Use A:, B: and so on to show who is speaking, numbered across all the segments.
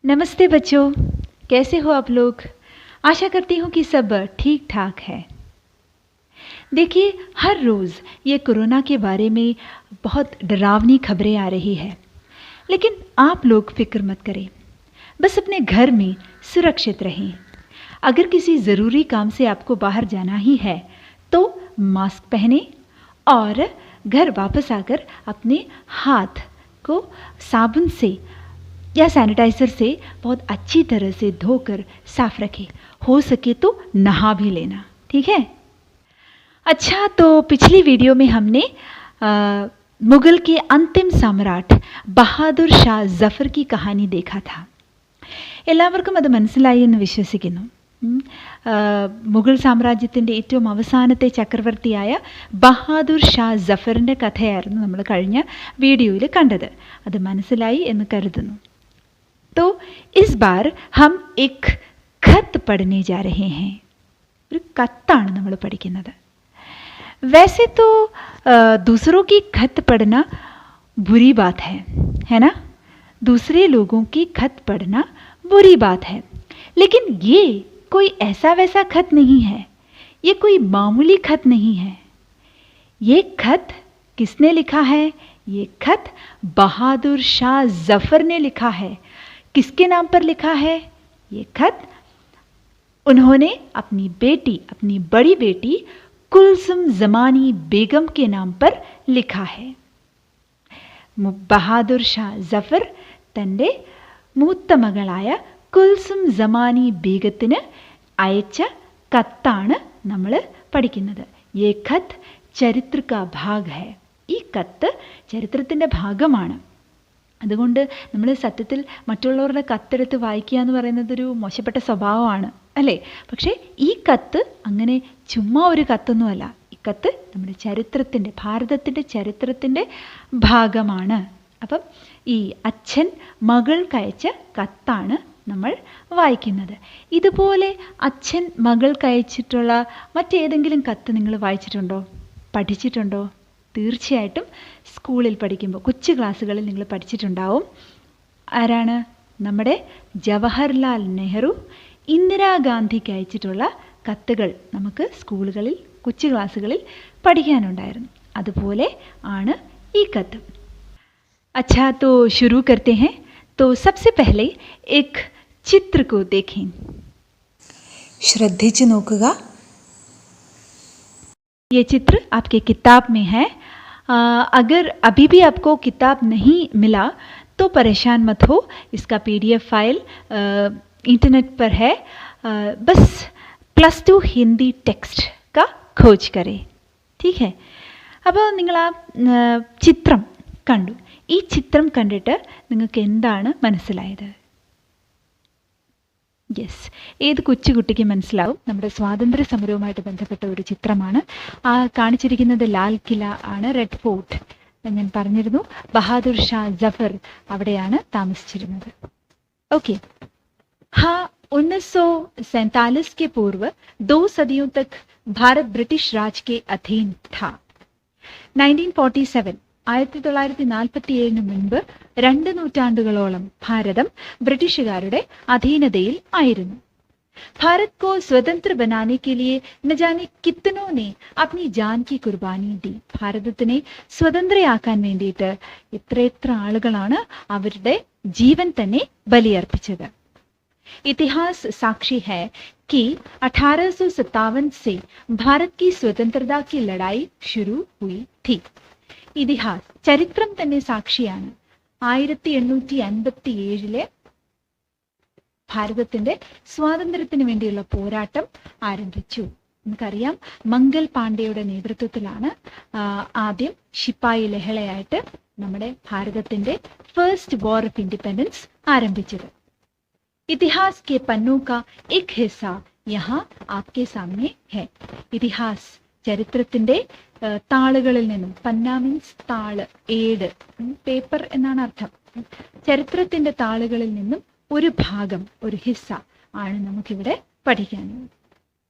A: नमस्ते बच्चों, कैसे हो आप लोग। आशा करती हूँ कि सब ठीक ठाक है। देखिए, हर रोज़ ये कोरोना के बारे में बहुत डरावनी खबरें आ रही है, लेकिन आप लोग फिक्र मत करें, बस अपने घर में सुरक्षित रहें। अगर किसी ज़रूरी काम से आपको बाहर जाना ही है तो मास्क पहनें और घर वापस आकर अपने हाथ को साबुन से या सैनिटाइज़र से बहुत अच्छी तरह से धोकर साफ रखें। हो सके तो नहा भी लेना, ठीक है। अच्छा, तो पिछली वीडियो में हमने मुग़ल के अंतिम सम्राट ബഹാദുർ ഷാ ജഫർ की कहानी देखा था। എല്ലാവർക്കും അത് മനസ്സിലായി എന്ന് വിശ്വസിക്കുന്നു। മുഗൾ സാമ്രാജ്യത്തിൻ്റെ ഏറ്റവും അവസാനത്തെ ചക്രവർത്തിയായ ബഹാദുർ ഷാ ജഫറിൻ്റെ കഥയായിരുന്നു നമ്മൾ കഴിഞ്ഞ വീഡിയോയിൽ കണ്ടത്। അത് മനസ്സിലായി എന്ന് കരുതുന്നു। तो इस बार हम एक खत पढ़ने जा रहे हैं। ഒരു കത്താണ് നമ്മൾ പഠിക്കുന്നത്। वैसे तो दूसरों की खत पढ़ना बुरी बात है ना। दूसरे लोगों की खत पढ़ना बुरी बात है, लेकिन ये कोई ऐसा वैसा खत नहीं है, ये कोई मामूली खत नहीं है। ये खत किसने लिखा है? ये खत बहादुर शाह जफर ने लिखा है। किसके नाम पर लिखा है ये खत? उन्होंने अपनी बेटी, अपनी बड़ी बेटी कुलसुम जमानी बेगम के नाम पर लिखा है। ബഹാദുർ ഷാ ജഫർ തൻ്റെ മൂത്ത മകളായ കുൽസും ജമാനി ബീഗത്തിന് അയച്ച കത്താണ് നമ്മൾ പഠിക്കുന്നത്। ये खत ചരിത്ര का भाग है। ഈ കത്ത് ചരിത്രത്തിൻ്റെ ഭാഗമാണ്। അതുകൊണ്ട് നമ്മൾ സത്യത്തിൽ മറ്റുള്ളവരുടെ കത്തെടുത്ത് വായിക്കുക എന്ന് പറയുന്നതൊരു മോശപ്പെട്ട സ്വഭാവമാണ്, അല്ലേ? പക്ഷേ ഈ കത്ത് അങ്ങനെ ചുമ്മാ ഒരു കത്തൊന്നുമല്ല. ഈ കത്ത് നമ്മുടെ ചരിത്രത്തിൻ്റെ, ഭാരതത്തിൻ്റെ ചരിത്രത്തിൻ്റെ ഭാഗമാണ്. അപ്പം ഈ അച്ഛൻ മകൾക്കയച്ച കത്താണ് നമ്മൾ വായിക്കുന്നത്. ഇതുപോലെ അച്ഛൻ മകൾക്കയച്ചിട്ടുള്ള മറ്റേതെങ്കിലും കത്ത് നിങ്ങൾ വായിച്ചിട്ടുണ്ടോ, പഠിച്ചിട്ടുണ്ടോ? തീർച്ചയായിട്ടും സ്കൂളിൽ പഠിക്കുമ്പോൾ, കൊച്ചു ക്ലാസ്സുകളിൽ നിങ്ങൾ പഠിച്ചിട്ടുണ്ടാവും. ആരാണ്? നമ്മുടെ ജവഹർലാൽ നെഹ്റു ഇന്ദിരാഗാന്ധിക്ക് അയച്ചിട്ടുള്ള കത്തുകൾ നമുക്ക് സ്കൂളുകളിൽ, കൊച്ചു ക്ലാസ്സുകളിൽ പഠിക്കാനുണ്ടായിരുന്നു. അതുപോലെ ആണ് ഈ കത്ത്। अच्छा, तो शुरू करते हैं। तो सबसे पहले एक चित्र को देखें। ശ്രദ്ധിച്ചു നോക്കുക। ये चित्र आपके किताब में है। अगर अभी भी आपको किताब नहीं मिला तो परेशान मत हो, इसका PDF फाइल इंटरनेट पर है। बस +2 हिंदी टेक्स्ट का खोज करें, ठीक है। അപ്പോൾ നിങ്ങൾ ആ ചിത്രം കണ്ടു। ഈ ചിത്രം കണ്ടിട്ട് നിങ്ങൾക്ക് എന്താണ് മനസ്സിലായത്? യെസ്, ഏത് കൊച്ചുകുട്ടിക്ക് മനസ്സിലാവും? നമ്മുടെ സ്വാതന്ത്ര്യ സമരവുമായിട്ട് ബന്ധപ്പെട്ട ഒരു ചിത്രമാണ്. ആ കാണിച്ചിരിക്കുന്നത് ലാൽ കില ആണ്, റെഡ് ഫോർട്ട്. ഞാൻ പറഞ്ഞിരുന്നു ബഹാദുർ ഷാ ജഫർ അവിടെയാണ് താമസിച്ചിരുന്നത്। ओके, हाँ, 1947 के पूर्व 2 सदियों तक भारत ब्रिटिश राज के अधीन था। 1947 1947 മുൻപ് 2 നൂറ്റാണ്ടുകളോളം ഭാരതം ബ്രിട്ടീഷുകാരുടെ അധീനതയിൽ ആയിരുന്നു। भारत को स्वतंत्र बनाने के लिए न जाने कितनों ने अपनी जान की कुर्बानी दी। ഭാരതത്തിനെ സ്വതന്ത്രയാക്കാൻ വേണ്ടിയിട്ട് എത്ര ആളുകളാണ് അവരുടെ ജീവൻ തന്നെ ബലിയർപ്പിച്ചത്। इतिहास साक्षी है कि 1857 से भारत की स्वतंत्रता की लड़ाई शुरू हुई थी। ഇതിഹാസ്, ചരിത്രം തന്നെ സാക്ഷിയാണ്। 1857 ഭാരതത്തിന്റെ സ്വാതന്ത്ര്യത്തിന് വേണ്ടിയുള്ള പോരാട്ടം ആരംഭിച്ചു। നമുക്കറിയാം, മംഗൽ പാണ്ഡെയുടെ നേതൃത്വത്തിലാണ് ആദ്യം ശിപ്പായി ലഹളയായിട്ട് നമ്മുടെ ഭാരതത്തിന്റെ ഫസ്റ്റ് വാർ ഓഫ് ഇൻഡിപെൻഡൻസ് ആരംഭിച്ചത്। इतिहास के पन्नों का एक हिस्सा यहाँ आपके सामने है। ഇതിഹാസ്, ചരിത്രത്തിന്റെ താളുകളിൽ നിന്നും, പന്ന മീൻസ് താള്, ഏട്, പേപ്പർ എന്നാണ് അർത്ഥം. ചരിത്രത്തിന്റെ താളുകളിൽ നിന്നും ഒരു ഭാഗം, ഒരു ഹിസ്സ ആണ് നമുക്കിവിടെ പഠിക്കാനുള്ളത്।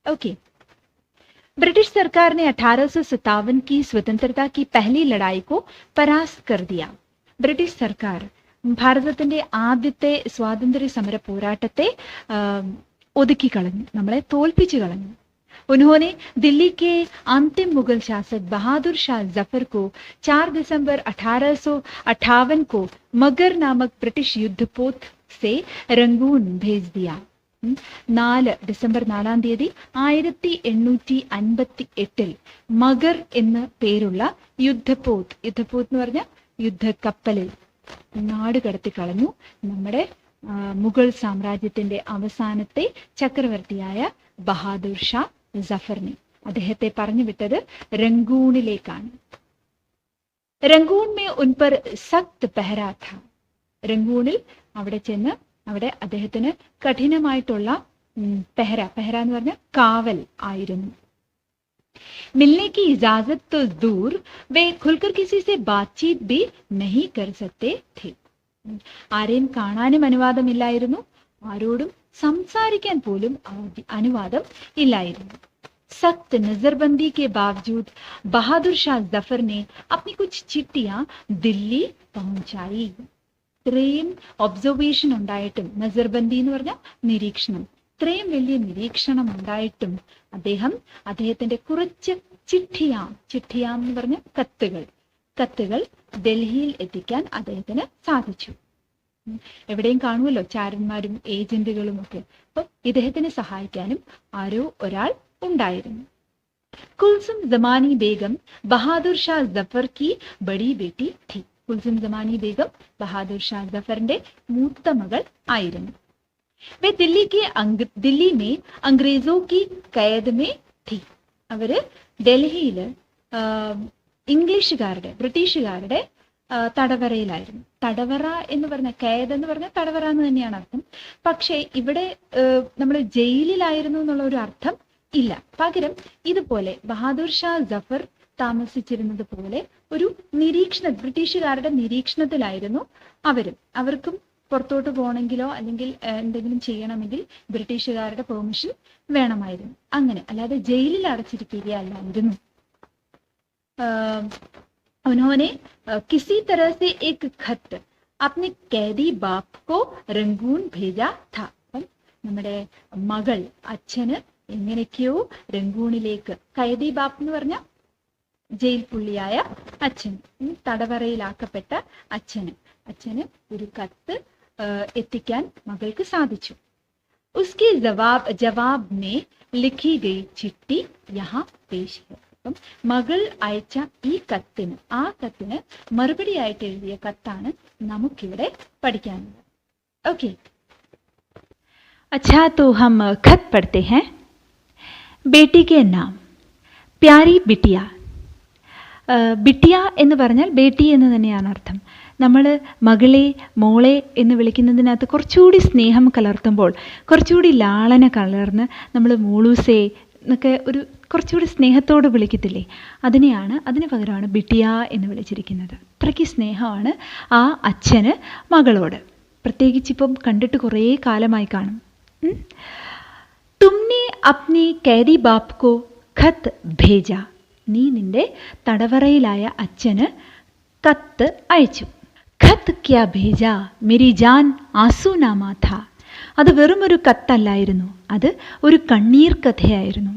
A: ओके, ब्रिटिश सरकार ने 1857 की स्वतंत्रता की पहली लड़ाई को परास्त कर दिया। ब्रिटिश सरकार ഭാരതത്തിൻ്റെ ആദ്യത്തെ സ്വാതന്ത്ര്യ സമര പോരാട്ടത്തെ ഒതുക്കിക്കളഞ്ഞു, നമ്മളെ തോൽപ്പിച്ചു കളഞ്ഞു. उन्होंने दिल्ली के अंतिम मुगल शासक बहादुर शाह जफर को 4 दिसंबर 1858 को मगर नामक ब्रिटिश युद्धपोत से रंगून भेज दिया. 4 ഡിസംബർ 4-ാം തീയതി 1858 മഗർ എന്ന പേരുള്ള യുദ്ധപോത്ത് എന്ന് പറഞ്ഞ യുദ്ധക്കപ്പലിൽ നാട് കടത്തി കളഞ്ഞു നമ്മുടെ മുഗൾ സാമ്രാജ്യത്തിന്റെ അവസാനത്തെ ചക്രവർത്തിയായ ബഹാദൂർ ഷാ ജഫറിനെ. അദ്ദേഹത്തെ പറഞ്ഞു വിട്ടത് രംഗൂണിലേക്കാണ്. രംഗൂൺ മേ ഉൻ പർ സഖ്ത് പെഹരാ ഥാ. രംഗൂണിൽ അവിടെ ചെന്ന് അവിടെ അദ്ദേഹത്തിന് കഠിനമായിട്ടുള്ള പെഹര എന്ന് പറഞ്ഞ കാവൽ ആയിരുന്നു. मिलने की इजाजत तो दूर वे खुलकर किसी से बातचीत भी नहीं कर सकते थे. ആരെയും കാണാനും അനുവാദമില്ലായിരുന്നു, ആരോടും സംസാരിക്കാൻ പോലും അനുവാദം ഇല്ലായിരുന്നു. सख्त नजरबंदी के बावजूद बहादुर शाह जफर ने अपनी कुछ चिट्ठियां दिल्ली पहुंचाई. ഇത്രയും ഒബ്സർവേഷൻ ഉണ്ടായിട്ടും, നസർബന്ദി എന്ന് പറഞ്ഞ നിരീക്ഷണം, ഇത്രയും വലിയ നിരീക്ഷണം ഉണ്ടായിട്ടും അദ്ദേഹത്തിന്റെ കുറച്ച് ചിട്ടിയാം എന്ന് പറഞ്ഞ കത്തുകൾ ഡൽഹിയിൽ എത്തിക്കാൻ അദ്ദേഹത്തിന് സാധിച്ചു. എവിടെയും കാണുമല്ലോ ചാരന്മാരും ഏജന്റുകളും ഒക്കെ. അപ്പം ഇദ്ദേഹത്തിനെ സഹായിക്കാനും ആരോ ഒരാൾ ഉണ്ടായിരുന്നു. കുൽസും ജമാനി ബേഗം ബഹാദുർ ഷാ ജഫർ की बड़ी बेटी थी. കുൽസും ജമാനി ബേഗം ബഹാദുർ ഷാ ജഫറിന്റെ മൂത്ത മകൾ ആയിരുന്നു. वे दिल्ली में अंग्रेजों की कैद में थी. അവര് ഡൽഹിയില് ബ്രിട്ടീഷുകാരുടെ തടവറയിലായിരുന്നു. തടവറ എന്ന് പറഞ്ഞ കൈദ് എന്ന് പറഞ്ഞ തടവറ എന്ന് തന്നെയാണ് അർത്ഥം. പക്ഷേ ഇവിടെ നമ്മൾ ജയിലിലായിരുന്നു എന്നുള്ള ഒരു അർത്ഥം ഇല്ല. പകരം ഇതുപോലെ ബഹാദൂർ ഷാ ജഫർ താമസിച്ചിരുന്നത് പോലെ ഒരു ബ്രിട്ടീഷുകാരുടെ നിരീക്ഷണത്തിലായിരുന്നു അവർക്കും പുറത്തോട്ട് പോകണമെങ്കിലോ അല്ലെങ്കിൽ എന്തെങ്കിലും ചെയ്യണമെങ്കിൽ ബ്രിട്ടീഷുകാരുടെ പെർമിഷൻ വേണമായിരുന്നു. അങ്ങനെ അല്ലാതെ ജയിലിൽ അടച്ചിരിക്കുകയല്ലായിരുന്നു. उन्होंने किसी तरह से एक खत अपने कैदी बाप को रंगून भेजा था. നമ്മുടെ മകൾ അച്ഛന് എങ്ങനെയൊക്കെയോ രംഗൂണിലേക്ക്, കൈദി ബാപ്പ് എന്ന് പറഞ്ഞ ജയിൽ പുള്ളിയായ അച്ഛൻ, തടവറയിലാക്കപ്പെട്ട അച്ഛന് ഒരു കത്ത് എത്തിക്കാൻ മകൾക്ക് സാധിച്ചു. उसके जवाब में लिखी गई चिट्ठी यहाँ पेश है. അപ്പം മകൾ അയച്ച ഈ കത്തിന് മറുപടിയായിട്ട് എഴുതിയ കത്താണ് നമുക്കിവിടെ പഠിക്കാനുള്ളത്. ഓക്കെ, अच्छा तो हम खत पढ़ते हैं. बेटी के नाम, प्यारी बिटिया. ബിട്ടിയ എന്ന് പറഞ്ഞാൽ ബേട്ടി എന്ന് തന്നെയാണ് അർത്ഥം. നമ്മൾ മകളെ, മോളെ എന്ന് വിളിക്കുന്നതിനകത്ത് കുറച്ചുകൂടി സ്നേഹം കലർത്തുമ്പോൾ, കുറച്ചുകൂടി ലാളന കലർന്ന് നമ്മൾ മോളൂസേ എന്നൊക്കെ ഒരു കുറച്ചുകൂടി സ്നേഹത്തോട് വിളിക്കത്തില്ലേ, അതിന് പകരമാണ് ബിട്ടിയ എന്ന് വിളിച്ചിരിക്കുന്നത്. അത്രയ്ക്ക് സ്നേഹമാണ് ആ അച്ഛന് മകളോട്. പ്രത്യേകിച്ചിപ്പം കണ്ടിട്ട് കുറേ കാലമായി കാണും. തുമ്നെ അപ്നി കൈദി ബാപ്പ് കോ ഖത്ത് ഭേജ. നീ നിന്റെ തടവറയിലായ അച്ഛന് കത്ത് അയച്ചു. ഖത്ത് ക്യാ ഭേജ മേരി ജാൻ ആസൂനാമാ ഥാ. അത് വെറും ഒരു കത്തല്ലായിരുന്നു, അത് ഒരു കണ്ണീർ കഥയായിരുന്നു.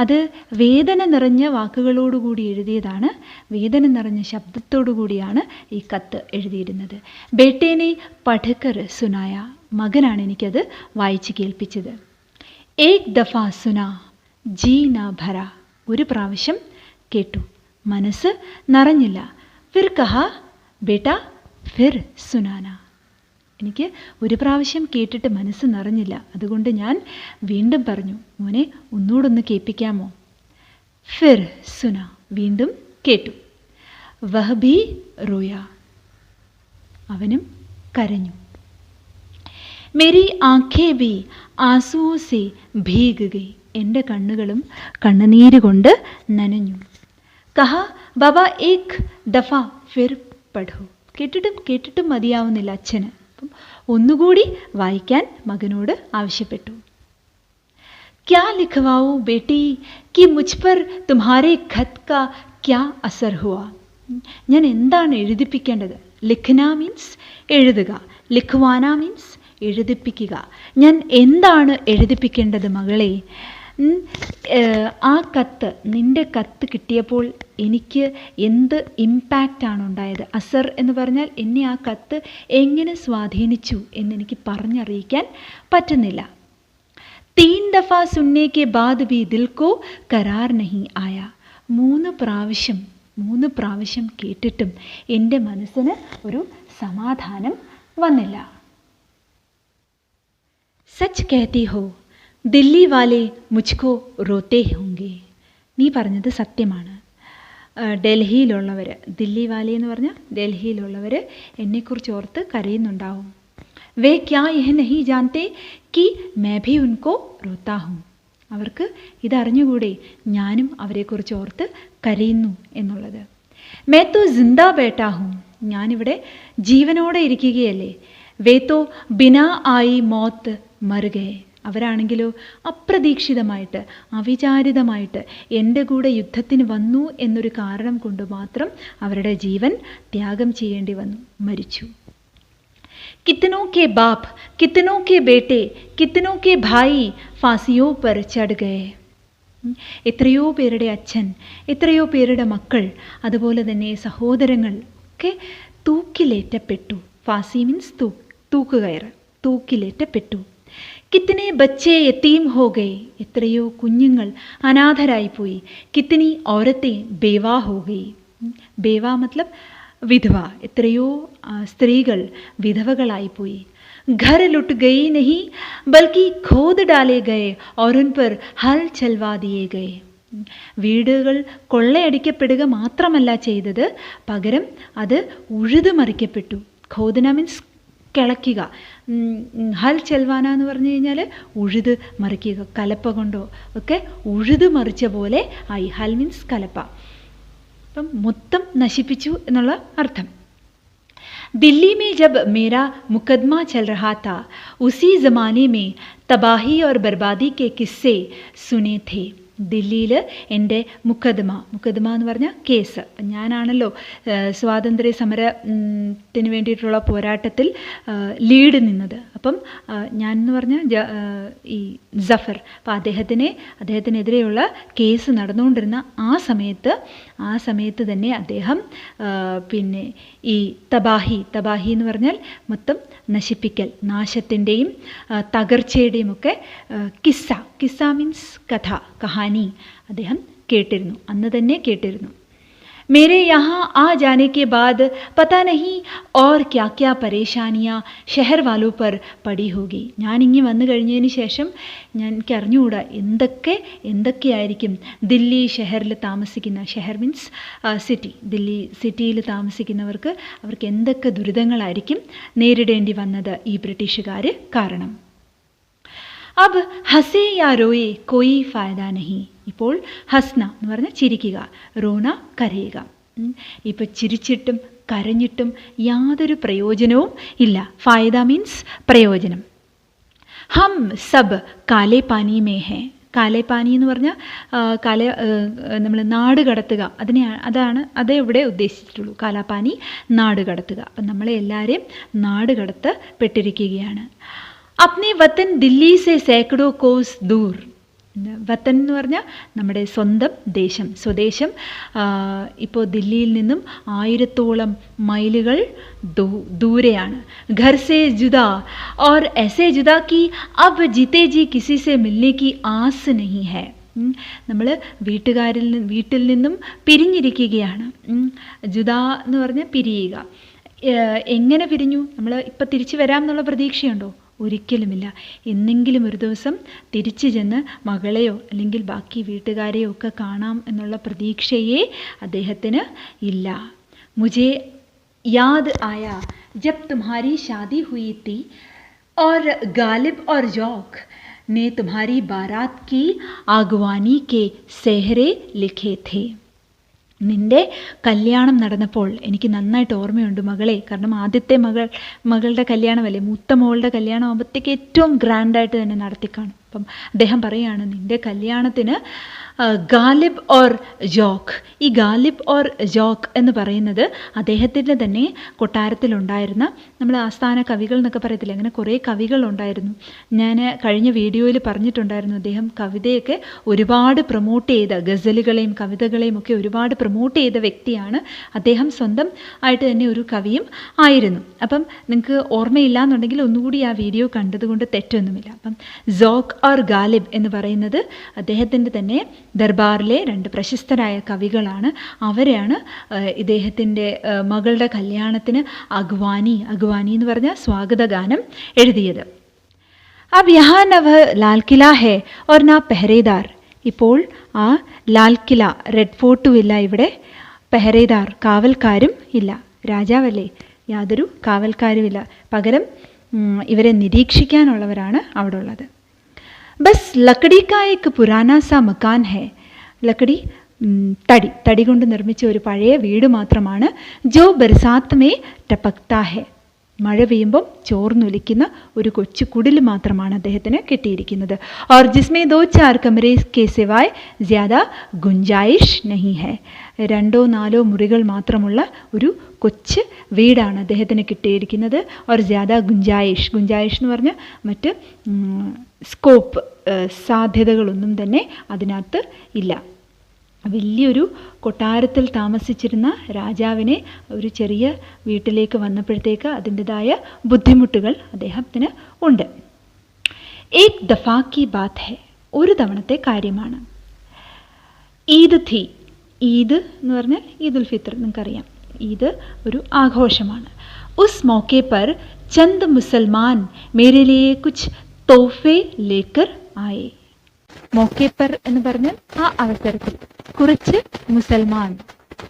A: അത് വേദന നിറഞ്ഞ വാക്കുകളോടുകൂടി എഴുതിയതാണ്, വേദന നിറഞ്ഞ ശബ്ദത്തോടുകൂടിയാണ് ഈ കത്ത് എഴുതിയിരുന്നത്. ബേട്ടേനെ പഠിക്കർ സുനായ. മകനാണ് എനിക്കത് വായിച്ച് കേൾപ്പിച്ചത്. ഏക് ദഫാ സുനാ ജി നാ ഭര. ഒരു പ്രാവശ്യം കേട്ടു, മനസ്സ് നിറഞ്ഞില്ല. ഫിർ കഹാ ബേട്ട ഫിർ സുനാന. എനിക്ക് ഒരു പ്രാവശ്യം കേട്ടിട്ട് മനസ്സ് നിറഞ്ഞില്ല, അതുകൊണ്ട് ഞാൻ വീണ്ടും പറഞ്ഞു, മോനെ ഒന്നുകൂടൊന്ന് കേൾപ്പിക്കാമോ? ഫിർ സുന, വീണ്ടും കേട്ടു. വഹ് ഭി റോയ, അവനും കരഞ്ഞു. മേരി ആഖേ ഭി ആസുവോ സെ ഭീഗ് ഗയി. എൻ്റെ കണ്ണുകളും കണ്ണുനീര് കൊണ്ട് നനഞ്ഞു. കഹാ ബാബ ഏക് ദഫ ഫിർ പഠോ. കേട്ടിട്ടും മതിയാവുന്നില്ല അച്ഛന്. അപ്പം ഒന്നുകൂടി വായിക്കാൻ മകനോട് ആവശ്യപ്പെട്ടു. ക്യാ ലിഖവാഊ ബേട്ടി കി മുझ് पर तुम्हारे खत का क्या असर हुआ. ഞാൻ എന്താണ് എഴുതിപ്പിക്കേണ്ടത്, ലിഖ്ന മീൻസ് എഴുതുക, ലിഖ്വാന മീൻസ് എഴുതിപ്പിക്കുക. ഞാൻ എന്താണ് എഴുതിപ്പിക്കേണ്ടത് മകളെ? ആ കത്ത്, നിൻ്റെ കത്ത് കിട്ടിയപ്പോൾ എനിക്ക് എന്ത് ഇമ്പാക്റ്റാണ് ഉണ്ടായത്? അസർ എന്ന് പറഞ്ഞാൽ എന്നെ ആ കത്ത് എങ്ങനെ സ്വാധീനിച്ചു എന്നെനിക്ക് പറഞ്ഞറിയിക്കാൻ പറ്റുന്നില്ല. 3 ദഫാ സുന്നേ കെ ബാദ് ഭി ദിൽ കോ കരാർ നഹീ ആയ. 3 പ്രാവശ്യം കേട്ടിട്ടും എൻ്റെ മനസ്സിന് ഒരു സമാധാനം വന്നില്ല. സച്ച് कहती हो ദില്ലി വാലെ മുജ്കോ റോത്തെ ഹോങ്കെ. നീ പറഞ്ഞത് സത്യമാണ്. ഡൽഹിയിലുള്ളവർ, ദില്ലി വാലെ എന്ന് പറഞ്ഞാൽ ഡൽഹിയിലുള്ളവർ എന്നെക്കുറിച്ച് ഓർത്ത് കരയുന്നുണ്ടാവും. വേ ക്യാ യഹ് നഹീ ജാൻതേ കി മേ ഭി ഉൻകോ റോത്താ ഹൂം. അവർക്ക് ഇതറിഞ്ഞുകൂടെ ഞാനും അവരെക്കുറിച്ച് ഓർത്ത് കരയുന്നു എന്നുള്ളത്. മേ തോ ജിന്ദാ ബേട്ടാ ഹൂം. ഞാനിവിടെ ജീവനോടെ ഇരിക്കുകയല്ലേ. വേ തോ ബിനാ ആയി മൗത്ത് മർ ഗയേ. അവരാണെങ്കിലോ അപ്രതീക്ഷിതമായിട്ട്, അവിചാരിതമായിട്ട് എൻ്റെ കൂടെ യുദ്ധത്തിന് വന്നു എന്നൊരു കാരണം കൊണ്ട് മാത്രം അവരുടെ ജീവൻ ത്യാഗം ചെയ്യേണ്ടി വന്നു, മരിച്ചു. കിത്തനോ കെ ബാപ്പ്, കിത്തനോ കെ ബേട്ടെ, കിത്തനോ കെ ഭായി ഫാസിയോ പർ ചढ़ ഗയേ. എത്രയോ പേരുടെ അച്ഛൻ, എത്രയോ പേരുടെ മക്കൾ, അതുപോലെ തന്നെ സഹോദരങ്ങൾ ഒക്കെ തൂക്കിലേറ്റപ്പെട്ടു. ഫാസി മീൻസ് തൂക്കുകയറ്, തൂക്കിലേറ്റപ്പെട്ടു. കിത്തനെ ബച്ചേ യതീം ഹോ ഗയേ. എത്രയോ കുഞ്ഞുങ്ങൾ അനാഥരായിപ്പോയി. കിത്തനി ഔരത്തെ ബേവാ ഹോ ഗയി. ബേവാ മത്ലബ് വിധവ. എത്രയോ സ്ത്രീകൾ വിധവകളായിപ്പോയി. ഘർ ലുട്ട് ഗയി നഹി ബൽക്കി ഖോദ് ഡാലേ ഗയേ ഔർ ഉൻ പർ ഹൽ ചൽവാ ദിയേ ഗയേ. വീടുകൾ കൊള്ളയടിക്കപ്പെടുക മാത്രമല്ല ചെയ്തത്, പകരം അത് ഉഴുതുമറിക്കപ്പെട്ടു. ഖോദന മീൻസ് കിളയ്ക്കുക. ഹൽ ചെൽവാന എന്ന് പറഞ്ഞു കഴിഞ്ഞാൽ ഉഴുത് മറിക്കുക. കലപ്പ കൊണ്ടോ ഒക്കെ ഉഴുത് മറിച്ച പോലെ ആയി. ഹൽ മീൻസ് കലപ്പ. അപ്പം മൊത്തം നശിപ്പിച്ചു എന്നുള്ള അർത്ഥം. दिल्ली में जब मेरा मुकदमा चल रहा था, उसी ज़माने में तबाही और बर्बादी के किस्से सुने थे. ദില്ലിയിൽ എൻ്റെ മുക്കദ്മ എന്ന് പറഞ്ഞാൽ കേസ്. ഞാനാണല്ലോ സ്വാതന്ത്ര്യ സമരത്തിന് വേണ്ടിയിട്ടുള്ള പോരാട്ടത്തിൽ ലീഡ് നിന്നത്. അപ്പം ഞാൻ എന്ന് പറഞ്ഞാൽ ഈ ജഫർ, അപ്പം അദ്ദേഹത്തിനെതിരെയുള്ള കേസ് നടന്നുകൊണ്ടിരുന്ന ആ സമയത്ത് തന്നെ അദ്ദേഹം പിന്നെ ഈ തബാഹി എന്ന് പറഞ്ഞാൽ മൊത്തം നശിപ്പിക്കൽ, നാശത്തിൻ്റെയും തകർച്ചയുടെയും ഒക്കെ കിസ്സ മീൻസ് കഹാനി അദ്ദേഹം കേട്ടിരുന്നു, അന്ന് തന്നെ കേട്ടിരുന്നു. मेरे यहाँ आ जाने के बाद पता नहीं और क्या क्या परेशानियाँ शहर वालों पर पड़ी होगी. ഞാനിങ്ങി വന്നു കഴിഞ്ഞതിന് ശേഷം എനിക്ക് അറിഞ്ഞുകൂടാ എന്തൊക്കെയായിരിക്കും ദില്ലി ഷെഹറിൽ താമസിക്കുന്ന, ഷെഹർ മീൻസ് സിറ്റി, ദില്ലി സിറ്റിയിൽ താമസിക്കുന്നവർക്ക് അവർക്ക് എന്തൊക്കെ ദുരിതങ്ങളായിരിക്കും നേരിടേണ്ടി വന്നത് ഈ ബ്രിട്ടീഷുകാർ കാരണം. അബ് ഹസേ യാ റോയെ കോയി ഫായദ നഹി. ഇപ്പോൾ ഹസ്ന എന്ന് പറഞ്ഞാൽ ചിരിക്കുക, റോണ കരയുക. ഇപ്പോൾ ചിരിച്ചിട്ടും കരഞ്ഞിട്ടും യാതൊരു പ്രയോജനവും ഇല്ല. ഫായദ മീൻസ് പ്രയോജനം. ഹം സബ് കാലേ പാനി മേ ഹേ. കാലേ പാനി എന്ന് പറഞ്ഞാൽ നമ്മൾ നാട് കടത്തുക, അതേ ഇവിടെ ഉദ്ദേശിച്ചിട്ടുള്ളൂ. കാലാപാനി നാട് കടത്തുക. അപ്പം നമ്മളെ എല്ലാവരെയും നാട് കടത്തപ്പെട്ടിരിക്കുകയാണ്. अपने वतन दिल्ली से सैकड़ों कोस दूर. വത്തൻ എന്ന് പറഞ്ഞാൽ നമ്മുടെ സ്വന്തം ദേശം, സ്വദേശം. ഇപ്പോൾ ദില്ലിയിൽ നിന്നും 1000ഓളം മൈലുകൾ ദൂരെയാണ്. ഘർ സേ ജുദാ और ऐसे जुदा कि अब जीते जी किसी से मिलने की आस नहीं है. നമ്മൾ വീട്ടിൽ നിന്നും പിരിഞ്ഞിരിക്കുകയാണ്. ജുദാ എന്ന് പറഞ്ഞാൽ പിരിയുക. എങ്ങനെ പിരിഞ്ഞു? നമ്മൾ ഇപ്പം തിരിച്ചു വരാം എന്നുള്ള പ്രതീക്ഷയുണ്ടോ? ഒരിക്കലുമില്ല. എന്നെങ്കിലും ഒരു ദിവസം തിരിച്ചു ചെന്ന് മകളെയോ അല്ലെങ്കിൽ ബാക്കി വീട്ടുകാരെയോ ഒക്കെ കാണാം എന്നുള്ള പ്രതീക്ഷയെ അദ്ദേഹത്തിന് ഇല്ല. മുझे याद आया जब तुम्हारी शादी हुई थी और गालिब और जौक ने तुम्हारी बारात की आगवानी के सेहरे लिखे थे. നിൻ്റെ കല്യാണം നടന്നപ്പോൾ എനിക്ക് നന്നായിട്ട് ഓർമ്മയുണ്ട് മകളെ. കാരണം ആദ്യത്തെ മകളുടെ കല്യാണമല്ലേ, മൂത്ത മോളുടെ കല്യാണം ആകുമ്പോഴത്തേക്ക് ഏറ്റവും ഗ്രാൻഡായിട്ട് തന്നെ നടത്തിക്കാണും. അപ്പം അദ്ദേഹം പറയുകയാണ്, നിൻ്റെ കല്യാണത്തിന് ഗാലിബ് ഓർ ജോക്ക്, ഈ ഗാലിബ് ഓർ ജോക്ക് എന്ന് പറയുന്നത് അദ്ദേഹത്തിൻ്റെ തന്നെ കൊട്ടാരത്തിലുണ്ടായിരുന്ന, നമ്മൾ ആസ്ഥാന കവികൾ എന്നൊക്കെ പറയത്തില്ല, അങ്ങനെ കുറേ കവികളുണ്ടായിരുന്നു. ഞാൻ കഴിഞ്ഞ വീഡിയോയിൽ പറഞ്ഞിട്ടുണ്ടായിരുന്നു, അദ്ദേഹം കവിതയൊക്കെ ഒരുപാട് പ്രൊമോട്ട് ചെയ്ത, ഗസലുകളെയും കവിതകളെയും ഒക്കെ ഒരുപാട് പ്രൊമോട്ട് ചെയ്ത വ്യക്തിയാണ് അദ്ദേഹം. സ്വന്തം ആയിട്ട് തന്നെ ഒരു കവിയും ആയിരുന്നു. അപ്പം നിങ്ങൾക്ക് ഓർമ്മയില്ല എന്നുണ്ടെങ്കിൽ ഒന്നുകൂടി ആ വീഡിയോ കണ്ടതുകൊണ്ട് തെറ്റൊന്നുമില്ല. അപ്പം ജോക്ക് ഓർ ഗാലിബ് എന്ന് പറയുന്നത് അദ്ദേഹത്തിൻ്റെ തന്നെ ദർബാറിലെ 2 പ്രശസ്തരായ കവികളാണ്. അവരെയാണ് ഇദ്ദേഹത്തിൻ്റെ മകളുടെ കല്യാണത്തിന് അഗ്വാനി എന്ന് പറഞ്ഞ സ്വാഗതഗാനം എഴുതിയത്. अब यहाँ न वह लाल किला है और ना पहरेदार. ഇപ്പോൾ ആ ലാൽ കില, റെഡ് ഫോർട്ടും ഇല്ല ഇവിടെ, പെഹറേദാർ കാവൽക്കാരും ഇല്ല. രാജാവല്ലേ, യാതൊരു കാവൽക്കാരുമില്ല. പകരം ഇവരെ നിരീക്ഷിക്കാനുള്ളവരാണ് അവിടെ ഉള്ളത്. ബസ് ലക്കടി കാ ഏക് പുരാനാ സാ മകാൻ ഹെ. ലക്കടി തടി കൊണ്ട് നിർമ്മിച്ച ഒരു പഴയ വീട് മാത്രമാണ്. ജോ ബർസാത്ത് മേ ടപക്താ ഹെ. മഴ പെയ്യുമ്പം ചോർന്നൊലിക്കുന്ന ഒരു കൊച്ചു കുടിൽ മാത്രമാണ് അദ്ദേഹത്തിന് കിട്ടിയിരിക്കുന്നത്. और जिसमें 2-4 कमरे के सिवाय ज़्यादा गुंजाइश नहीं है. 2-4 മുറികൾ മാത്രമുള്ള ഒരു കൊച്ചു വീടാണ് അദ്ദേഹത്തിന് കിട്ടിയിരിക്കുന്നത്. और ज़्यादा ഗുഞ്ചായിഷ് എന്ന് പറഞ്ഞാൽ മറ്റ് സ്കോപ്പ്, സാധ്യതകളൊന്നും തന്നെ അതിനകത്ത് ഇല്ല. വലിയൊരു കൊട്ടാരത്തിൽ താമസിച്ചിരുന്ന രാജാവിനെ ഒരു ചെറിയ വീട്ടിലേക്ക് വന്നപ്പോഴത്തേക്ക് അതിൻ്റെതായ ബുദ്ധിമുട്ടുകൾ അദ്ദേഹത്തിന് ഉണ്ട്. ഏക് ദഫാ കി ബാത് ഹെ. ഒരു തവണത്തെ കാര്യമാണ്. ഈദ് ഥി. ഈദ് എന്ന് പറഞ്ഞാൽ ഈദുൽ ഫിത്തർ, നിങ്ങൾക്കറിയാം, ഈദ് ഒരു ആഘോഷമാണ്. ഉസ് മൗക്കെ പർ ചന്ദ് മുസൽമാൻ മേരെ ലിയേ കുച്ച് തോഫെ ലേക്കർ ആയേ. മൗക്കെ പർ എന്ന് പറഞ്ഞാൽ ആ അവസരത്തിൽ കുറച്ച് മുസൽമാൻ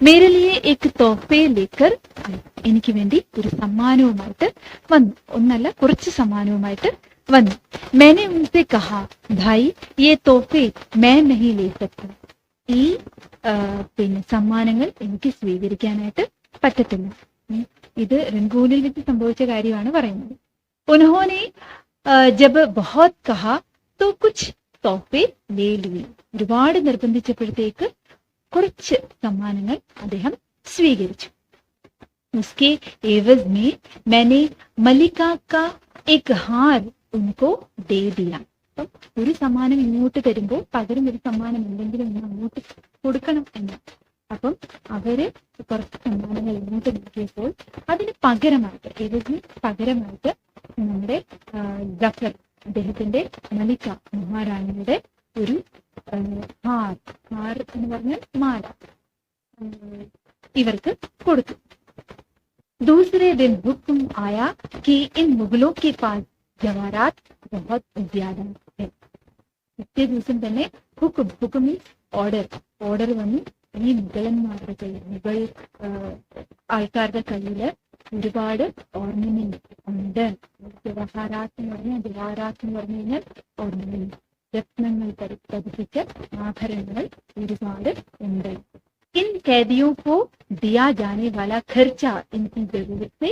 A: മേരെ ലിയേ ഏക് തോഫെ ലേക്കർ ആയേ. എനിക്ക് വേണ്ടി ഒരു സമ്മാനവുമായിട്ട് വന്നു. ഒന്നല്ല, കുറച്ച് സമ്മാനവുമായിട്ട് വന്നു. मैंने उनसे कहा भाई ये तोहफे मैं नहीं ले सकता. ഈ സമ്മാനങ്ങൾ എനിക്ക് സ്വീകരിക്കാനായിട്ട് പറ്റത്തില്ല. ഇത് രംഗൂണിൽ വെച്ച് സംഭവിച്ച കാര്യമാണ് പറയുന്നത്. ഉൻഹോനെ ജബ് ബഹുത് കഹാ തോ കുച്ച് തോഹഫെ ലേ ലിയേ. ഒരുപാട് നിർബന്ധിച്ചപ്പോഴത്തേക്ക് കുറച്ച് സമ്മാനങ്ങൾ അദ്ദേഹം സ്വീകരിച്ചു. उसके एवज में मैंने मलिका का एक हार उनको दे दिया. അപ്പം ഒരു സമ്മാനം ഇങ്ങോട്ട് തരുമ്പോൾ പകരം ഒരു സമ്മാനം എന്തെങ്കിലും ഒന്ന് അങ്ങോട്ട് കൊടുക്കണം എന്ന്. അപ്പം അവര് കുറച്ച് സമ്മാനങ്ങൾ ഇങ്ങോട്ട് നോക്കിയപ്പോൾ അതിന് പകരമായിട്ട്, ഏവസിന് പകരമായിട്ട് നമ്മുടെ ജഫർ, അദ്ദേഹത്തിന്റെ മലിക മഹാറാണിയുടെ ഒരു ഹാർ എന്ന് പറഞ്ഞാൽ മാല ഇവർക്ക് കൊടുത്തു. दूसरे दिन हुक्म आया कि इन मुगलों के पास जवाहरात बहुत ज्यादा है. പിറ്റേ ദിവസം തന്നെ ഹുക്കും മീൻസ് ഓർഡർ വന്നു. ഈ മുഗളന്മാരുടെ കയ്യിൽ, മുഗൾ ആൾക്കാരുടെ കയ്യില് ഒരുപാട് ഓർണമെന്റ് ഉണ്ട്. ജവാഹറാത്ത് എന്ന് പറഞ്ഞു കഴിഞ്ഞാൽ ഓർണമെന്റ്, രത്നങ്ങൾ പതിപ്പിച്ച ആഭരണങ്ങൾ ഒരുപാട് ഉണ്ട്. इन कैदियों को दिया जाने वाला खर्चा इनकी जरूरत से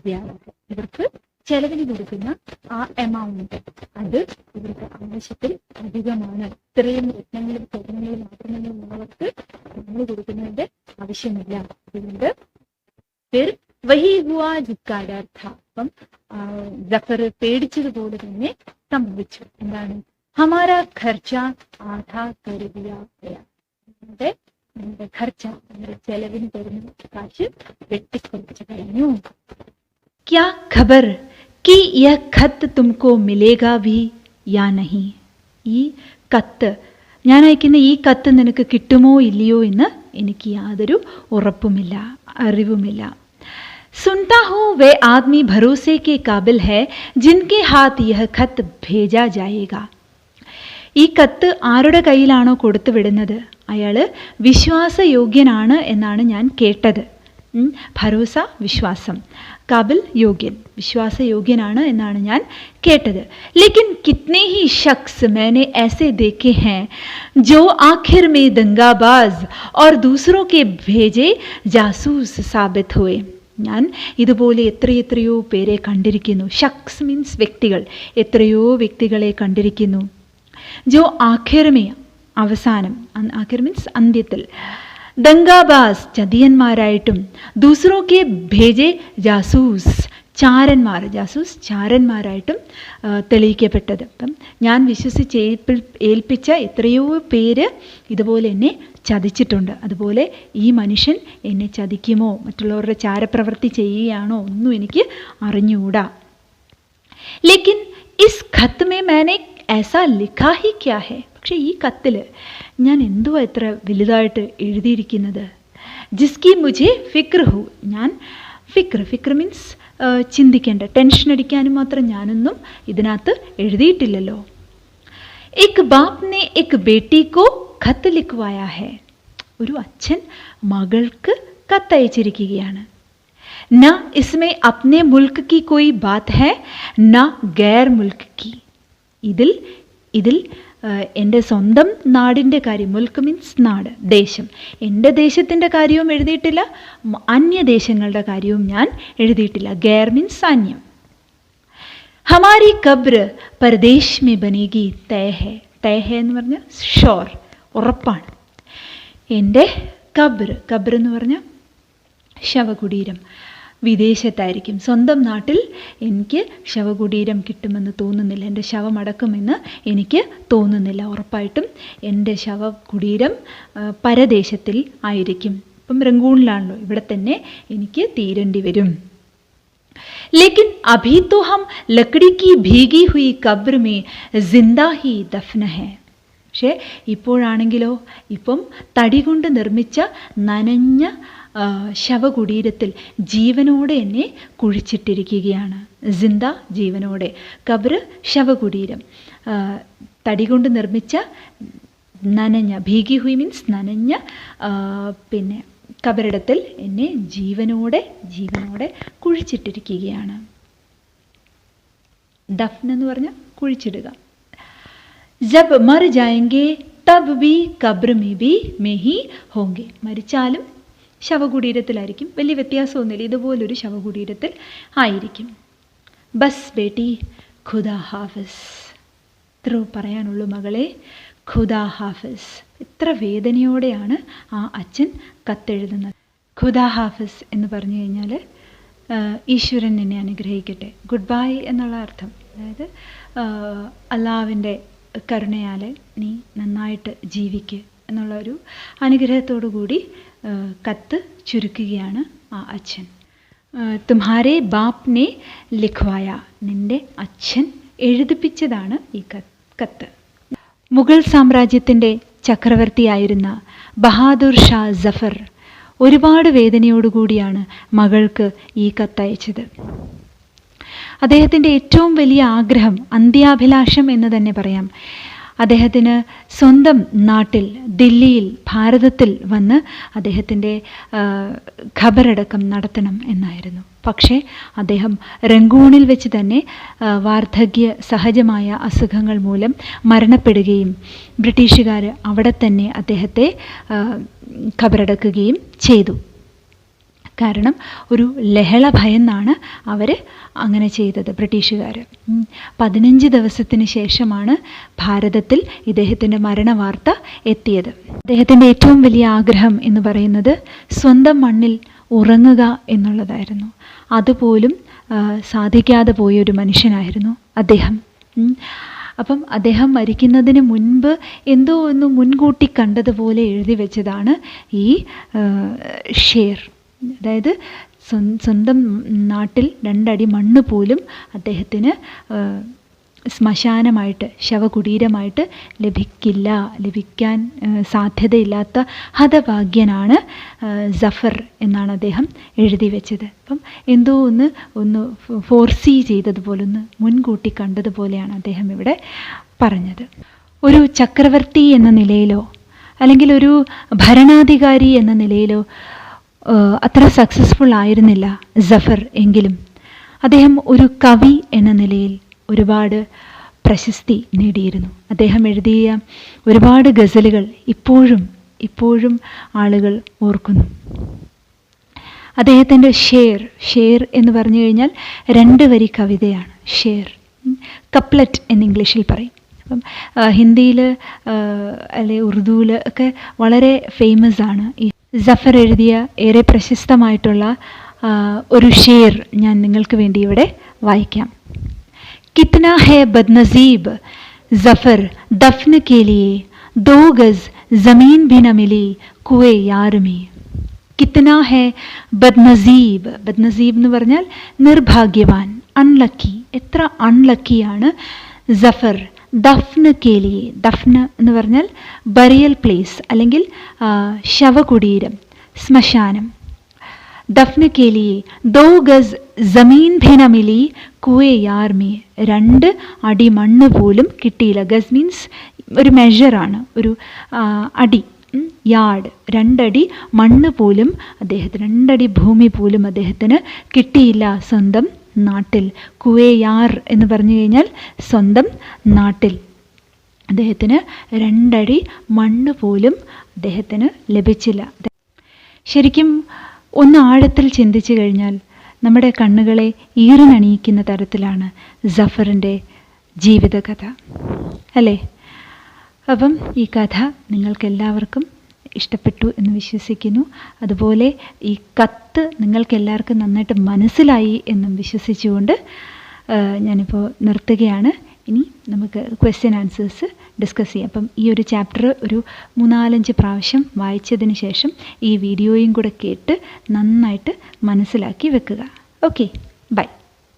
A: ज्यादा है. ഇവർക്ക് ചെലവിന് കൊടുക്കുന്ന ആ എമൗണ്ട് അത് ഇവർക്ക് ആവശ്യത്തിൽ അധികമാണ്. ഇത്രയും രത്നങ്ങളും സ്വർണ്ണങ്ങളും മാത്രമൊന്നും ഉള്ളവർക്ക് നമ്മൾ കൊടുക്കുന്നതിന്റെ ആവശ്യമില്ല. അതുകൊണ്ട് വഹി ഹുവാ ജിസ്കാ ഡർ ഥാ. അപ്പം ജഫർ പേടിച്ചതുപോലെ തന്നെ സംഭവിച്ചു. എന്താണ്? ഹമാരാ ഖർച്ച ആധാ കർ ദിയാ ഗയാ. നമ്മുടെ ഖർച്ച, നമ്മുടെ ചെലവിന് തരുന്ന കാശ് വെട്ടിക്കുറച്ച് കഴിഞ്ഞു. ക്യാ ഖബർ कि यह खत तुमको मिलेगा भी या नहीं. ഈ കത്ത്, ഞാൻ അയക്കുന്ന ഈ കത്ത് നിനക്ക് കിട്ടുമോ ഇല്ലയോ എന്ന് എനിക്ക് യാതൊരു ഉറപ്പുമില്ല, അറിവുമില്ല. सुनता हूँ वे आदमी भरोसे के काबिल है जिनके हाथ यह खत भेजा जाएगा. ഈ കത്ത് ആരുടെ കയ്യിലാണോ കൊടുത്തു വിടുന്നത് അയാൾ വിശ്വാസയോഗ്യനാണ് എന്നാണ് ഞാൻ കേട്ടത്. ഭരോസ വിശ്വാസം, കാബിൽ യോഗ്യൻ, വിശ്വാസയോഗ്യനാണ് എന്നാണ് ഞാൻ കേട്ടത്. लेकिन कितने ही शख्स मैंने ऐसे देखे हैं जो आखिर में दंगाबाज और दूसरों के भेजे जासूस साबित हुए. ഞാൻ ഇതുപോലെ എത്രയോ പേരെ കണ്ടിരിക്കുന്നു. ഷഖ്സ് മീൻസ് വ്യക്തികൾ, എത്രയോ വ്യക്തികളെ കണ്ടിരിക്കുന്നു. जो आखिर में അവസാനം, ആഖിർ മീൻസ് അന്ത്യത്തിൽ, ദംഗാബാസ് ചതിയന്മാരായിട്ടും ദൂസറോ കെ ഭേജെ ജാസൂസ് ചാരന്മാരായിട്ടും തെളിയിക്കപ്പെട്ടത്. അപ്പം ഞാൻ വിശ്വസിച്ച് ഏൽപ്പിച്ച എത്രയോ പേര് ഇതുപോലെ എന്നെ ചതിച്ചിട്ടുണ്ട്. അതുപോലെ ഈ മനുഷ്യൻ എന്നെ ചതിക്കുമോ, മറ്റുള്ളവരുടെ ചാരപ്രവൃത്തി ചെയ്യുകയാണോ ഒന്നും എനിക്ക് അറിഞ്ഞുകൂടാ. ലേക്കിൻ ഇസ് ഖത്ത് മേ മാനെ ऐसा लिखा ही क्या है? പക്ഷേ ഈ കത്തിൽ ഞാൻ എന്തുവാ ഇത്ര വലുതായിട്ട് എഴുതിയിരിക്കുന്നത്? ജിസ്കി മുझे ഫിക്ർ ഹു, ഞാൻ ഫിക്ർ മീൻസ് ചിന്തിക്കേണ്ട, ടെൻഷൻ അടിക്കാനും മാത്രം ഞാനൊന്നും ഇതിനകത്ത് എഴുതിയിട്ടില്ലല്ലോ. എക് ബാപ് നെ എക് ബേട്ടി കോ ഖത്ത് ലിഖ്വായാ ഹെ, ഒരു അച്ഛൻ മകൾക്ക് കത്തയച്ചിരിക്കുകയാണ്. ന ഇസ്മേ അപ്നെ മുൽക്ക് കി കോയി ബാത് ഹെ ന ഗൈർ മുൽക്ക് കി, ഇതിൽ എൻ്റെ സ്വന്തം നാടിൻ്റെ കാര്യം, മുൽക്ക് മീൻസ് നാട്, ദേശം, എൻ്റെ ദേശത്തിൻ്റെ കാര്യവും എഴുതിയിട്ടില്ല, അന്യദേശങ്ങളുടെ കാര്യവും ഞാൻ എഴുതിയിട്ടില്ല. ഗൈർ മീൻസ് അന്യം. ഹമാരി ഖബ്ർ പരദേശ് മേ ബനേഗി തയ ഹെ, എന്ന് പറഞ്ഞാൽ ഷോർ, ഉറപ്പാണ്. എൻ്റെ ഖബ്ർ എന്ന് പറഞ്ഞാൽ ശവകുടീരം, വിദേശത്തായിരിക്കും. സ്വന്തം നാട്ടിൽ എനിക്ക് ശവകുടീരം കിട്ടുമെന്ന് തോന്നുന്നില്ല, എൻ്റെ ശവമടക്കുമെന്ന് എനിക്ക് തോന്നുന്നില്ല. ഉറപ്പായിട്ടും എൻ്റെ ശവകുടീരം പരദേശത്തിൽ ആയിരിക്കും. ഇപ്പം റംഗൂണിലാണല്ലോ, ഇവിടെ തന്നെ എനിക്ക് തീരേണ്ടി വരും. ലേക്കിൻ അഭി തോ ഹം ലക്കടി കി ഭീഗി ഹുയി ഖബ്ർ മേ ജിന്ദാ ഹി ദഫ്ന ഹെ, പക്ഷേ ഇപ്പോഴാണെങ്കിലോ, ഇപ്പം തടി കൊണ്ട് നിർമ്മിച്ച നനഞ്ഞ ശവകുടീരത്തിൽ ജീവനോടെ എന്നെ കുഴിച്ചിട്ടിരിക്കുകയാണ്. ജിന്ദ ജീവനോടെ, ഖബ്ർ ശവകുടീരം, തടി കൊണ്ട് നിർമ്മിച്ച നനഞ്ഞ, ഭീഗി ഹുയി മീൻസ് നനഞ്ഞ, പിന്നെ ഖബറിടത്തിൽ എന്നെ ജീവനോടെ കുഴിച്ചിട്ടിരിക്കുകയാണ്. ദഫ്ൻ എന്ന് പറഞ്ഞാൽ കുഴിച്ചിടുക. ജബ് മർ ജായെങ്കെ തബ് ബി ഖബ്ർ മേ ഹി ഹോങ്കെ, മരിച്ചാലും ശവകുടീരത്തിലായിരിക്കും, വലിയ വ്യത്യാസമൊന്നുമില്ല, ഇതുപോലൊരു ശവകുടീരത്തിൽ ആയിരിക്കും. ബസ് ബേട്ടി ഖുദാ ഹാഫിസ്, ഇത്ര പറയാനുള്ളൂ മകളെ, ഖുദാ ഹാഫിസ്. എത്ര വേദനയോടെയാണ് ആ അച്ഛൻ കത്തെഴുതുന്നത്. ഖുദാ ഹാഫിസ് എന്ന് പറഞ്ഞു കഴിഞ്ഞാൽ ഈശ്വരൻ എന്നെ അനുഗ്രഹിക്കട്ടെ, ഗുഡ് ബൈ എന്നുള്ള അർത്ഥം. അതായത് അള്ളാഹുവിൻ്റെ കരുണയാൽ നീ നന്നായിട്ട് ജീവിക്കുക എന്നുള്ള ഒരു അനുഗ്രഹത്തോടു കൂടി കത്ത് ചുരുക്കുകയാണ് ആ അച്ഛൻ. തുമ്ഹാരെ ബാപ് നെ ലിഖ്വായ, നിൻ്റെ അച്ഛൻ എഴുതിപ്പിച്ചതാണ് ഈ കത്ത്. മുഗൾ സാമ്രാജ്യത്തിൻ്റെ ചക്രവർത്തിയായിരുന്ന ബഹാദൂർ ഷാ ജഫർ ഒരുപാട് വേദനയോടുകൂടിയാണ് മകൾക്ക് ഈ കത്തയച്ചത്. അദ്ദേഹത്തിൻ്റെ ഏറ്റവും വലിയ ആഗ്രഹം, അന്ത്യാഭിലാഷം എന്ന് തന്നെ പറയാം, അദ്ദേഹത്തിന് സ്വന്തം നാട്ടിൽ ദില്ലിയിൽ, ഭാരതത്തിൽ വന്ന് അദ്ദേഹത്തിൻ്റെ ഖബറടക്കം നടത്തണം എന്നായിരുന്നു. പക്ഷേ അദ്ദേഹം റംഗൂണിൽ വെച്ച് തന്നെ വാർദ്ധക്യ സഹജമായ അസുഖങ്ങൾ മൂലം മരണപ്പെടുകയും ബ്രിട്ടീഷുകാർ അവിടെ തന്നെ അദ്ദേഹത്തെ ഖബറടക്കുകയും ചെയ്തു. കാരണം ഒരു ലഹള ഭയന്നാണ് അവർ അങ്ങനെ ചെയ്തത് ബ്രിട്ടീഷുകാർ. 15 ദിവസത്തിന് ശേഷമാണ് ഭാരതത്തിൽ ഇദ്ദേഹത്തിൻ്റെ മരണവാർത്ത എത്തിയത്. അദ്ദേഹത്തിൻ്റെ ഏറ്റവും വലിയ ആഗ്രഹം എന്ന് പറയുന്നത് സ്വന്തം മണ്ണിൽ ഉറങ്ങുക എന്നുള്ളതായിരുന്നു. അതുപോലും സാധിക്കാതെ പോയൊരു മനുഷ്യനായിരുന്നു അദ്ദേഹം. അപ്പം അദ്ദേഹം മരിക്കുന്നതിന് മുൻപ് എന്തോ ഒന്ന് മുൻകൂട്ടി കണ്ടതുപോലെ എഴുതി വെച്ചതാണ് ഈ ഷേർ. അതായത് സ്വന്തം നാട്ടിൽ 2 അടി മണ്ണ് പോലും അദ്ദേഹത്തിന് ശ്മശാനമായിട്ട്, ശവകുടീരമായിട്ട് ലഭിക്കാൻ സാധ്യതയില്ലാത്ത ഹതഭാഗ്യനാണ് ജഫർ എന്നാണ് അദ്ദേഹം എഴുതി വെച്ചത്. അപ്പം എന്തോ ഒന്ന് ഫോർസീ ചെയ്തതുപോലെ, ഒന്ന് മുൻകൂട്ടി കണ്ടതുപോലെയാണ് അദ്ദേഹം ഇവിടെ പറഞ്ഞത്. ഒരു ചക്രവർത്തി എന്ന നിലയിലോ അല്ലെങ്കിൽ ഒരു ഭരണാധികാരി എന്ന നിലയിലോ അത്ര സക്സസ്ഫുൾ ആയിരുന്നില്ല ജഫർ. എങ്കിലും അദ്ദേഹം ഒരു കവി എന്ന നിലയിൽ ഒരുപാട് പ്രശസ്തി നേടിയിരുന്നു. അദ്ദേഹം എഴുതിയ ഒരുപാട് ഗസലുകൾ ഇപ്പോഴും ആളുകൾ ഓർക്കുന്നു. അദ്ദേഹത്തിൻ്റെ ഷേർ എന്ന് പറഞ്ഞു കഴിഞ്ഞാൽ 2 വരി കവിതയാണ് ഷേർ. കപ്ലറ്റ് എന്ന് ഇംഗ്ലീഷിൽ പറയും. അപ്പം ഹിന്ദിയിൽ അല്ലെ ഉറുദുവിൽ ഒക്കെ വളരെ ഫേമസ് ആണ്. ഈ ജഫർ എഴുതിയ ഏറെ പ്രശസ്തമായിട്ടുള്ള ഒരു ഷേർ ഞാൻ നിങ്ങൾക്ക് വേണ്ടി ഇവിടെ വായിക്കാം. കിത്നാ ഹേ ബദ്നസീബ് ജഫർ ദഫ്ൻ കെ ലിയേ ദോ ഗസ് ജമീൻ ഭി ന മിലി കുവേ യാർ മേ. കിത്നാ ഹേ ബദ്നസീബ്, ബദ്നസീബ് എന്ന് പറഞ്ഞാൽ നിർഭാഗ്യവാൻ, അൺലക്കി. എത്ര അൺലക്കിയാണ് ജഫർ ദഫ്ന് കെ ലിയേ. ദഫ്ന് എന്ന് പറഞ്ഞാൽ ബറിയൽ പ്ലേസ് അല്ലെങ്കിൽ ശവകുടീരം, ശ്മശാനം. ദഫ്ന് കെ ലിയേ ദോ ഗസ് ജമീൻ ഭി ന മിലി കുവേ യാർ മേ. 2 അടി മണ്ണ് പോലും കിട്ടിയില്ല. ഗസ് മീൻസ് ഒരു മെഷറാണ്, ഒരു അടി, യാർഡ്. 2 അടി മണ്ണ് പോലും അദ്ദേഹത്തിന്, 2 അടി ഭൂമി പോലും അദ്ദേഹത്തിന് കിട്ടിയില്ല സ്വന്തം നാട്ടിൽ. കുവേ യാർ എന്ന് പറഞ്ഞു കഴിഞ്ഞാൽ സ്വന്തം നാട്ടിൽ അദ്ദേഹത്തിന് 2 അടി മണ്ണ് പോലും അദ്ദേഹത്തിന് ലഭിച്ചില്ല. ശരിക്കും ഒന്ന് ആഴത്തിൽ ചിന്തിച്ചു കഴിഞ്ഞാൽ നമ്മുടെ കണ്ണുകളെ ഈറിനണിയിക്കുന്ന തരത്തിലാണ് ജഫറിൻ്റെ ജീവിതകഥ, അല്ലേ? അപ്പം ഈ കഥ നിങ്ങൾക്കെല്ലാവർക്കും ഇഷ്ടപ്പെട്ടു എന്ന് വിശ്വസിക്കുന്നു. അതുപോലെ ഈ കത്ത് നിങ്ങൾക്കെല്ലാവർക്കും നന്നായിട്ട് മനസ്സിലായി എന്നും വിശ്വസിച്ചുകൊണ്ട് ഞാനിപ്പോൾ നിർത്തുകയാണ്. ഇനി നമുക്ക് ക്വസ്റ്റ്യൻ ആൻസേഴ്സ് ഡിസ്കസ് ചെയ്യാം. അപ്പം ഈ ഒരു ചാപ്റ്റർ ഒരു 3-4 പ്രാവശ്യം വായിച്ചതിന് ശേഷം ഈ വീഡിയോയും കൂടെ കേട്ട് നന്നായിട്ട് മനസ്സിലാക്കി വെക്കുക. Okay, by.